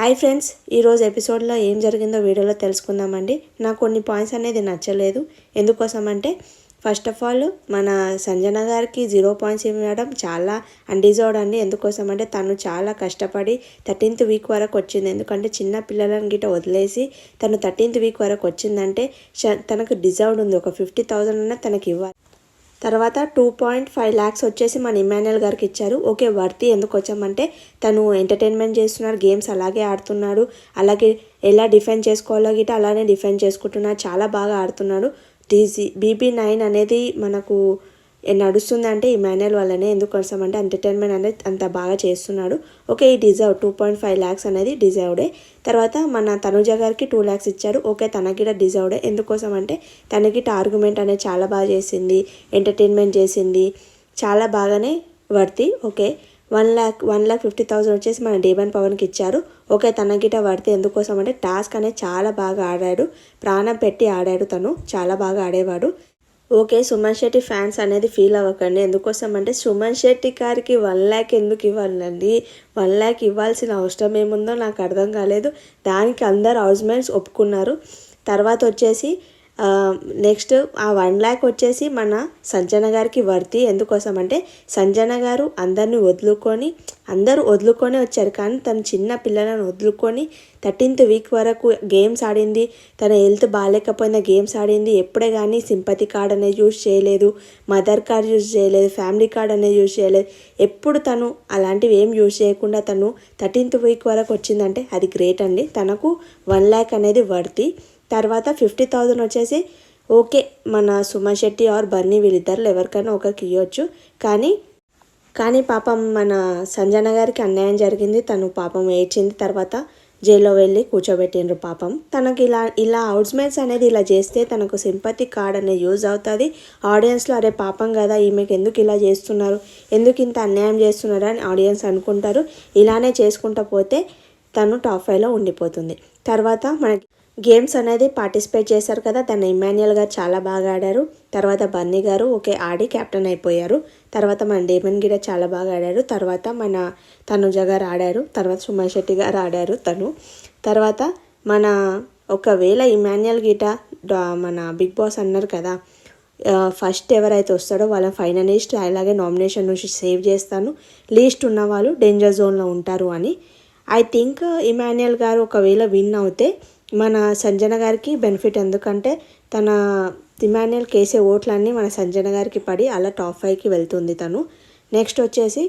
Hi friends, ఈరోజు ఎపిసోడ్లో ఏం జరిగిందో వీడియోలో తెలుసుకుందామండి. నాకు కొన్ని పాయింట్స్ అనేది నచ్చలేదు. ఎందుకోసం అంటే ఫస్ట్ ఆఫ్ ఆల్ మన సంజన గారికి 0 పాయింట్స్ ఇవ్వడం చాలా అన్డిజర్వ్డ్ అండి. ఎందుకోసం అంటే తను చాలా కష్టపడి 13th వీక్ వరకు వచ్చింది. ఎందుకంటే చిన్న పిల్లలను గిట్ట వదిలేసి తను 13th వీక్ వరకు వచ్చిందంటే తనకు డిజర్వ్డ్ ఉంది. ఒక 50,000 అన్న తనకి ఇవ్వాలి. తర్వాత 2.5 lakhs వచ్చేసి మన ఇమాన్యుయల్ గారికి ఇచ్చారు. ఓకే, వర్తి ఎందుకు వచ్చామంటే తను ఎంటర్టైన్మెంట్ చేస్తున్నాడు, గేమ్స్ అలాగే ఆడుతున్నాడు, అలాగే ఎలా డిఫెండ్ చేసుకోవాలో గిట్ట అలానే డిఫెండ్ చేసుకుంటున్నాడు, చాలా బాగా ఆడుతున్నాడు. BB9 అనేది మనకు నడుస్తుందంటే ఇమాన్యుయల్ వల్లనే. ఎందుకోసం అంటే ఎంటర్టైన్మెంట్ అనేది అంత బాగా చేస్తున్నాడు. ఓకే, ఈ డిజర్వ్ 2.5 lakhs అనేది డిజర్వ్డే. తర్వాత మన తనుజ గారికి 2 lakhs ఇచ్చారు. ఓకే, తనకి డిజర్వ్డే. ఎందుకోసం అంటే తనకి ఆర్గ్యుమెంట్ అనేది చాలా బాగా చేసింది, ఎంటర్టైన్మెంట్ చేసింది, చాలా బాగానే వర్తి. ఓకే, 1,50,000 వచ్చేసి మన డేబన్ పవన్కి ఇచ్చారు. ఓకే, తనకిట వర్తి. ఎందుకోసం అంటే టాస్క్ అనేది చాలా బాగా ఆడాడు, ప్రాణం పెట్టి ఆడాడు, తను చాలా బాగా ఆడేవాడు. ఓకే, సుమన్ శెట్టి ఫ్యాన్స్ అనేది ఫీల్ అవ్వకండి. ఎందుకోసం అంటే సుమన్ శెట్టి గారికి 1 lakh ఎందుకు ఇవ్వాలండి? 1 lakh ఇవ్వాల్సిన అవసరం ఏముందో నాకు అర్థం కాలేదు. దానికి అందరు హౌస్మేట్స్ ఒప్పుకున్నారు. తర్వాత వచ్చేసి నెక్స్ట్ ఆ 1 lakh వచ్చేసి మన సంజన గారికి వర్తి. ఎందుకోసం అంటే సంజన గారు అందరూ వదులుకొని వచ్చారు, కానీ తను చిన్న పిల్లలను వదులుకొని 13th వీక్ వరకు గేమ్స్ ఆడింది. తన హెల్త్ బాగాలేకపోయినా గేమ్స్ ఆడింది. ఎప్పుడే కానీ సింపతి కార్డ్ అనేది యూజ్ చేయలేదు, మదర్ కార్డ్ యూజ్ చేయలేదు, ఫ్యామిలీ కార్డ్ అనేది యూజ్ చేయలేదు. ఎప్పుడు తను అలాంటివి ఏం యూజ్ చేయకుండా తను 13th వీక్ వరకు వచ్చిందంటే అది గ్రేట్ అండి. తనకు 1 lakh అనేది వర్తి. తర్వాత 50,000 వచ్చేసి ఓకే, మన సుమన్ శెట్టి ఆర్ బన్నీ వీళ్ళిద్దరు ఎవరికైనా ఒకరికి ఇవ్వచ్చు. కానీ పాపం మన సంజన గారికి అన్యాయం జరిగింది. తను పాపం ఏడ్చింది. తర్వాత జైల్లో వెళ్ళి కూర్చోబెట్టిండ్రు. పాపం తనకి ఇలా హౌస్మేట్స్ అనేది ఇలా చేస్తే తనకు సింపతి కార్డ్ అనేది యూజ్ అవుతుంది. ఆడియన్స్లో అరే పాపం కదా, ఈమెకి ఎందుకు ఇలా చేస్తున్నారు, ఎందుకు ఇంత అన్యాయం చేస్తున్నారు అని ఆడియన్స్ అనుకుంటారు. ఇలానే చేసుకుంటూ పోతే తను టాప్ 5లో ఉండిపోతుంది. తర్వాత మనకి గేమ్స్ అనేది పార్టిసిపేట్ చేశారు కదా, తన ఇమాన్యుయల్ గారు చాలా బాగా ఆడారు. తర్వాత బన్నీ గారు ఓకే ఆడి కెప్టెన్ అయిపోయారు. తర్వాత మన డేమన్ గిడ చాలా బాగా ఆడారు. తర్వాత మన తనుజ గారు ఆడారు. తర్వాత సుమన్ శెట్టి గారు ఆడారు. తర్వాత మన ఒకవేళ ఇమాన్యుయల్ గిట మన బిగ్ బాస్ అన్నారు కదా, ఫస్ట్ ఎవరైతే వస్తాడో వాళ్ళ ఫైనలిస్ట్ అలాగే నామినేషన్ నుంచి సేవ్ చేస్తాను, లీస్ట్ ఉన్న వాళ్ళు డేంజర్ జోన్లో ఉంటారు అని. ఐ థింక్ ఇమాన్యుయల్ గారు ఒకవేళ విన్ అవుతే మన సంజన గారికి బెనిఫిట్. ఎందుకంటే తన ఇమాన్యుయల్ కేసే ఓట్లన్నీ మన సంజన గారికి పడి అలా టాప్ 5కి వెళ్తుంది తను. నెక్స్ట్ వచ్చేసి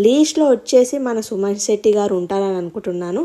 లీస్ట్లో వచ్చేసి మన సుమన్ శెట్టి గారు ఉంటారని అనుకుంటున్నాను.